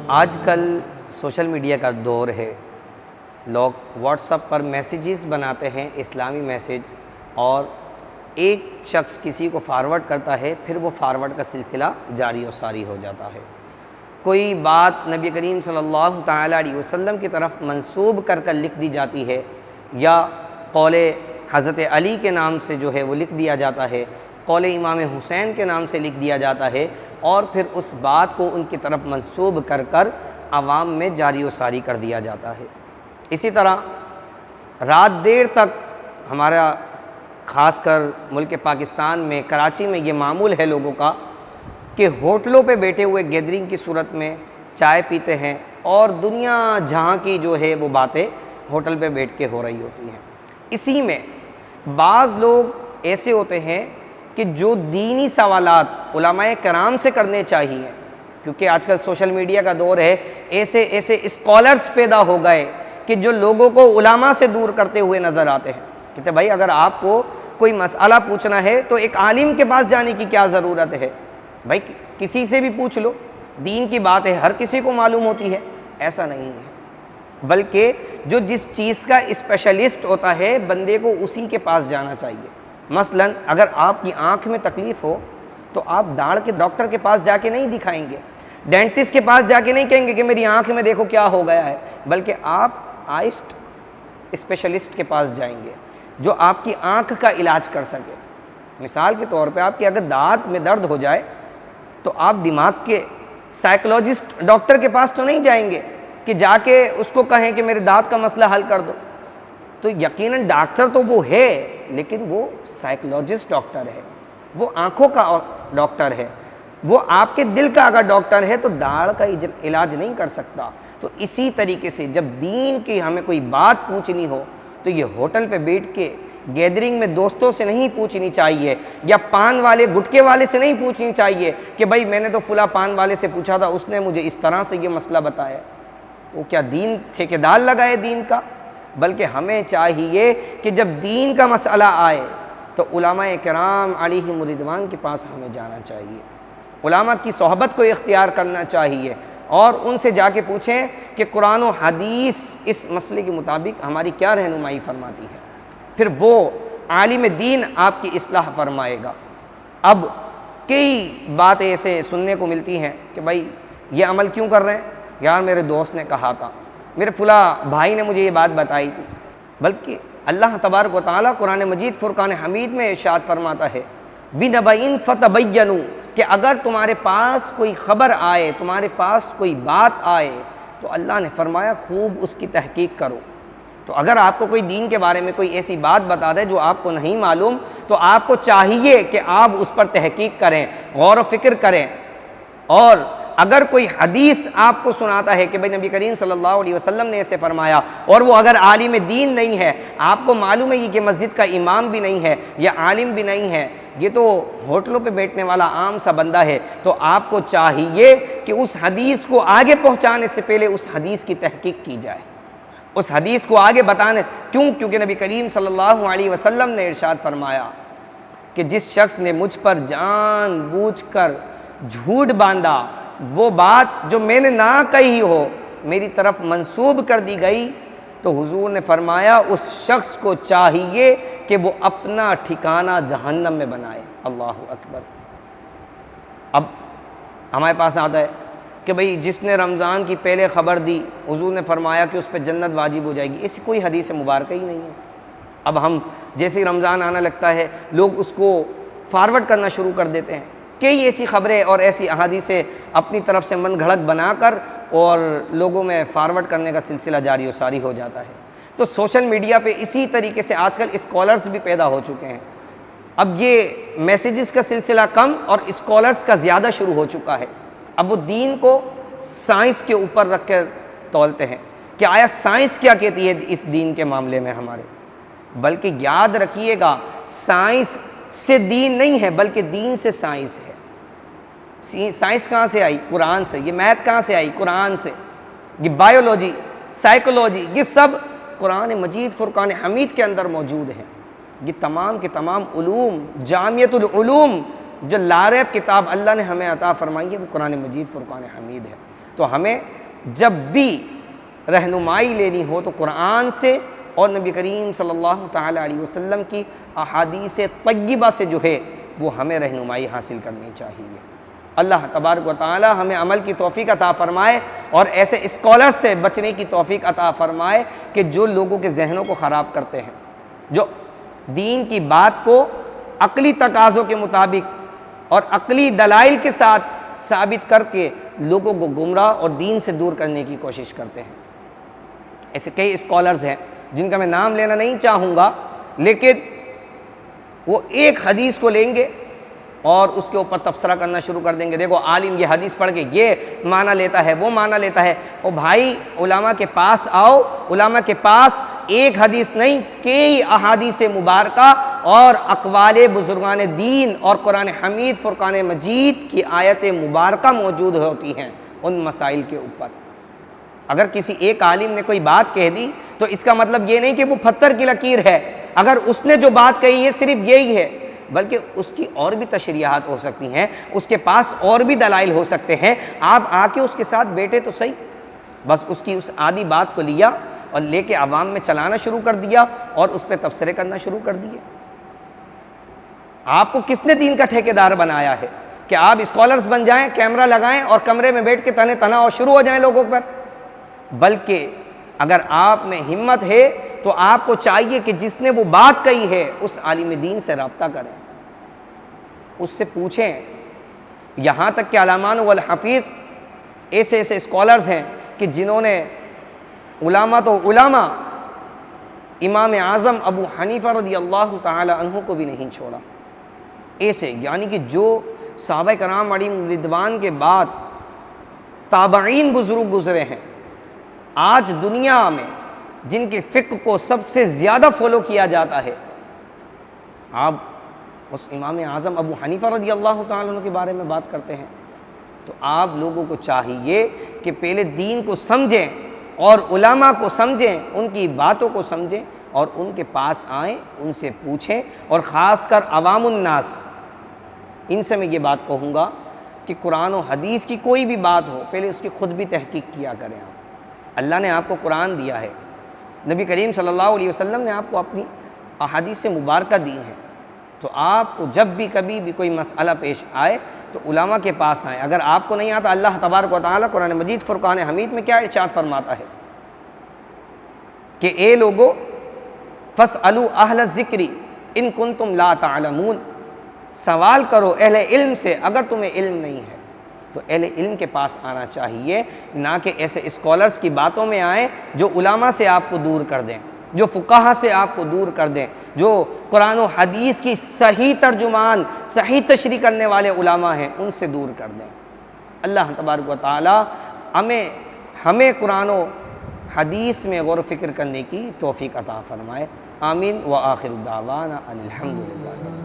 آج کل social media کا دور ہے، لوگ واٹس ایپ پر میسیجز بناتے ہیں، اسلامی میسیج، اور ایک شخص کسی کو فارورڈ کرتا ہے، پھر وہ فارورڈ کا سلسلہ جاری و ساری ہو جاتا ہے۔ کوئی بات نبی کریم صلی اللہ تعالیٰ علیہ وسلم کی طرف منسوب کر کر لکھ دی جاتی ہے، یا قول حضرت علی کے نام سے جو ہے وہ لکھ دیا جاتا ہے، قول امام حسین کے نام سے لکھ دیا جاتا ہے، اور پھر اس بات کو ان کی طرف منسوب کر کر عوام میں جاری و ساری کر دیا جاتا ہے۔ اسی طرح رات دیر تک ہمارا خاص کر ملک پاکستان میں کراچی میں یہ معمول ہے لوگوں کا کہ ہوٹلوں پہ بیٹھے ہوئے گیدرنگ کی صورت میں چائے پیتے ہیں، اور دنیا جہاں کی جو ہے وہ باتیں ہوٹل پہ بیٹھ کے ہو رہی ہوتی ہیں۔ اسی میں بعض لوگ ایسے ہوتے ہیں کہ جو دینی سوالات علماء کرام سے کرنے چاہیے، کیونکہ آج کل سوشل میڈیا کا دور ہے، ایسے اسکالرز پیدا ہو گئے کہ جو لوگوں کو علماء سے دور کرتے ہوئے نظر آتے ہیں۔ کہتے ہیں بھائی اگر آپ کو کوئی مسئلہ پوچھنا ہے تو ایک عالم کے پاس جانے کی کیا ضرورت ہے؟ بھائی کسی سے بھی پوچھ لو، دین کی بات ہے، ہر کسی کو معلوم ہوتی ہے۔ ایسا نہیں ہے، بلکہ جو جس چیز کا اسپیشلسٹ ہوتا ہے بندے کو اسی کے پاس جانا چاہیے۔ مثلا اگر آپ کی آنکھ میں تکلیف ہو تو آپ داڑھ کے ڈاکٹر کے پاس جا کے نہیں دکھائیں گے، ڈینٹسٹ کے پاس جا کے نہیں کہیں گے کہ میری آنکھ میں دیکھو کیا ہو گیا ہے، بلکہ آپ آئس اسپیشلسٹ کے پاس جائیں گے جو آپ کی آنکھ کا علاج کر سکے۔ مثال کے طور پہ آپ کی اگر دانت میں درد ہو جائے تو آپ دماغ کے سائیکولوجسٹ ڈاکٹر کے پاس تو نہیں جائیں گے کہ جا کے اس کو کہیں کہ میرے دانت کا مسئلہ حل کر دو۔ تو یقیناً ڈاکٹر تو وہ ہے، لیکن وہ سائیکولوجسٹ ڈاکٹر ہے، وہ آنکھوں کا ڈاکٹر ہے، وہ آپ کے دل کا اگر ڈاکٹر ہے تو داڑھ کا علاج نہیں کر سکتا۔ تو اسی طریقے سے جب دین کی ہمیں کوئی بات پوچھنی ہو تو یہ ہوٹل پہ بیٹھ کے گیدرنگ میں دوستوں سے نہیں پوچھنی چاہیے، یا پان والے گٹکے والے سے نہیں پوچھنی چاہیے کہ بھائی میں نے تو فلاں پان والے سے پوچھا تھا، اس نے مجھے اس طرح سے یہ مسئلہ بتایا۔ وہ کیا دین ٹھیکیدار لگائے دین کا؟ بلکہ ہمیں چاہیے کہ جب دین کا مسئلہ آئے تو علماء کرام علیہم الرضوان کے پاس ہمیں جانا چاہیے، علماء کی صحبت کو اختیار کرنا چاہیے، اور ان سے جا کے پوچھیں کہ قرآن و حدیث اس مسئلے کے مطابق ہماری کیا رہنمائی فرماتی ہے، پھر وہ عالم دین آپ کی اصلاح فرمائے گا۔ اب کئی باتیں ایسے سننے کو ملتی ہیں کہ بھائی یہ عمل کیوں کر رہے ہیں؟ یار میرے دوست نے کہا تھا، میرے فلاں بھائی نے مجھے یہ بات بتائی تھی۔ بلکہ اللہ تبارک و تعالیٰ قرآن مجید فرقان حمید میں ارشاد فرماتا ہے بِنَبَإٍ فَتَبَيَّنُوا، کہ اگر تمہارے پاس کوئی خبر آئے، تمہارے پاس کوئی بات آئے تو اللہ نے فرمایا خوب اس کی تحقیق کرو۔ تو اگر آپ کو کوئی دین کے بارے میں کوئی ایسی بات بتا دے جو آپ کو نہیں معلوم تو آپ کو چاہیے کہ آپ اس پر تحقیق کریں، غور و فکر کریں۔ اور اگر کوئی حدیث آپ کو سناتا ہے کہ بھئی نبی کریم صلی اللہ علیہ وسلم نے ایسے فرمایا، اور وہ اگر عالم دین نہیں ہے، آپ کو معلوم ہے کہ مسجد کا امام بھی نہیں ہے یا عالم بھی نہیں ہے، یہ تو ہوٹلوں پہ بیٹھنے والا عام سا بندہ ہے، تو آپ کو چاہیے کہ اس حدیث کو آگے پہنچانے سے پہلے اس حدیث کی تحقیق کی جائے، اس حدیث کو آگے بتانے۔ کیونکہ نبی کریم صلی اللہ علیہ وسلم نے ارشاد فرمایا کہ جس شخص نے مجھ پر جان بوجھ کر جھوٹ باندھا، وہ بات جو میں نے نہ کہی ہو میری طرف منسوب کر دی گئی، تو حضور نے فرمایا اس شخص کو چاہیے کہ وہ اپنا ٹھکانہ جہنم میں بنائے۔ اللہ اکبر۔ اب ہمارے پاس آتا ہے کہ بھئی جس نے رمضان کی پہلے خبر دی، حضور نے فرمایا کہ اس پہ جنت واجب ہو جائے گی۔ ایسی کوئی حدیث مبارکہ ہی نہیں ہے۔ اب ہم جیسے ہی رمضان آنا لگتا ہے لوگ اس کو فارورڈ کرنا شروع کر دیتے ہیں، کئی ایسی خبریں اور ایسی احادیثیں اپنی طرف سے من گھڑت بنا کر اور لوگوں میں فارورڈ کرنے کا سلسلہ جاری و ساری ہو جاتا ہے۔ تو سوشل میڈیا پہ اسی طریقے سے آج کل اسکالرز بھی پیدا ہو چکے ہیں۔ اب یہ میسیجز کا سلسلہ کم اور اسکالرز کا زیادہ شروع ہو چکا ہے۔ اب وہ دین کو سائنس کے اوپر رکھ کر تولتے ہیں کہ آیا سائنس کیا کہتی ہے اس دین کے معاملے میں ہمارے۔ بلکہ یاد رکھیے گا سائنس سے دین نہیں ہے، بلکہ دین سے سائنس ہے۔ سائنس کہاں سے آئی؟ قرآن سے۔ یہ میتھ کہاں سے آئی؟ قرآن سے۔ یہ بایولوجی، سائیکولوجی، یہ سب قرآن مجید فرقان حمید کے اندر موجود ہیں۔ یہ تمام کے تمام علوم، جامعۃ العلوم جو لاریب کتاب اللہ نے ہمیں عطا فرمائی ہے وہ قرآن مجید فرقان حمید ہے۔ تو ہمیں جب بھی رہنمائی لینی ہو تو قرآن سے اور نبی کریم صلی اللہ تعالیٰ علیہ وسلم کی احادیث طیبہ سے جو ہے وہ ہمیں رہنمائی حاصل کرنی چاہیے۔ اللہ تبارک و تعالی ہمیں عمل کی توفیق عطا فرمائے اور ایسے اسکالر سے بچنے کی توفیق عطا فرمائے کہ جو لوگوں کے ذہنوں کو خراب کرتے ہیں، جو دین کی بات کو عقلی تقاضوں کے مطابق اور عقلی دلائل کے ساتھ ثابت کر کے لوگوں کو گمراہ اور دین سے دور کرنے کی کوشش کرتے ہیں۔ ایسے کئی اسکالرز ہیں جن کا میں نام لینا نہیں چاہوں گا، لیکن وہ ایک حدیث کو لیں گے اور اس کے اوپر تبصرہ کرنا شروع کر دیں گے، دیکھو عالم یہ حدیث پڑھ کے یہ معنی لیتا ہے، وہ معنی لیتا ہے۔ او بھائی، علماء کے پاس آؤ، علماء کے پاس ایک حدیث نہیں کئی احادیث مبارکہ اور اقوال بزرگان دین اور قرآن حمید فرقان مجید کی آیت مبارکہ موجود ہوتی ہیں ان مسائل کے اوپر۔ اگر کسی ایک عالم نے کوئی بات کہہ دی تو اس کا مطلب یہ نہیں کہ وہ پتھر کی لکیر ہے، اگر اس نے جو بات کہی ہے صرف یہی ہے، بلکہ اس کی اور بھی تشریحات ہو سکتی ہیں، اس کے پاس اور بھی دلائل ہو سکتے ہیں۔ آپ آ کے اس کے ساتھ بیٹھے تو صحیح، بس اس کی اس آدھی بات کو لیا اور لے کے عوام میں چلانا شروع کر دیا اور اس پہ تبصرے کرنا شروع کر دیے۔ آپ کو کس نے دین کا ٹھیکیدار بنایا ہے کہ آپ اسکالرز بن جائیں، کیمرہ لگائیں اور کمرے میں بیٹھ کے تنے تنا اور شروع ہو جائیں لوگوں پر؟ بلکہ اگر آپ میں ہمت ہے تو آپ کو چاہیے کہ جس نے وہ بات کہی ہے اس عالم دین سے رابطہ کریں، اس سے پوچھیں۔ یہاں تک کہ علامان والحفیظ ایسے اسکالرز ہیں کہ جنہوں نے علماء تو علماء امام اعظم ابو حنیفہ رضی اللہ تعالی عنہ کو بھی نہیں چھوڑا، ایسے یعنی کہ جو صحابہ کرام علیہم رضوان کے بعد تابعین بزرگ گزرے ہیں، آج دنیا میں جن کے فقہ کو سب سے زیادہ فالو کیا جاتا ہے، آپ اس امام اعظم ابو حنیفہ رضی اللہ تعالیٰ عنہ کے بارے میں بات کرتے ہیں، تو آپ لوگوں کو چاہیے کہ پہلے دین کو سمجھیں اور علماء کو سمجھیں، ان کی باتوں کو سمجھیں اور ان کے پاس آئیں، ان سے پوچھیں، اور خاص کر عوام الناس، ان سے میں یہ بات کہوں گا کہ قرآن و حدیث کی کوئی بھی بات ہو پہلے اس کی خود بھی تحقیق کیا کریں۔ اللہ نے آپ کو قرآن دیا ہے، نبی کریم صلی اللہ علیہ وسلم نے آپ کو اپنی احادیث مبارکہ دی ہیں، تو آپ کو جب بھی کبھی بھی کوئی مسئلہ پیش آئے تو علماء کے پاس آئیں۔ اگر آپ کو نہیں آتا، اللہ تبارک و تعالیٰ قرآن مجید فرقان حمید میں کیا ارشاد فرماتا ہے کہ اے لوگو فاسألوا اہل الذکر ان کنتم لا تعلمون، سوال کرو اہل علم سے اگر تمہیں علم نہیں ہے۔ تو اہل علم کے پاس آنا چاہیے، نہ کہ ایسے اسکالرز کی باتوں میں آئیں جو علماء سے آپ کو دور کر دیں، جو فقہا سے آپ کو دور کر دیں، جو قرآن و حدیث کی صحیح ترجمان، صحیح تشریح کرنے والے علماء ہیں ان سے دور کر دیں۔ اللہ تبارک و تعالی ہمیں قرآن و حدیث میں غور و فکر کرنے کی توفیق عطا فرمائے۔ آمین۔ وآخر دعوانا ان الحمد للہ۔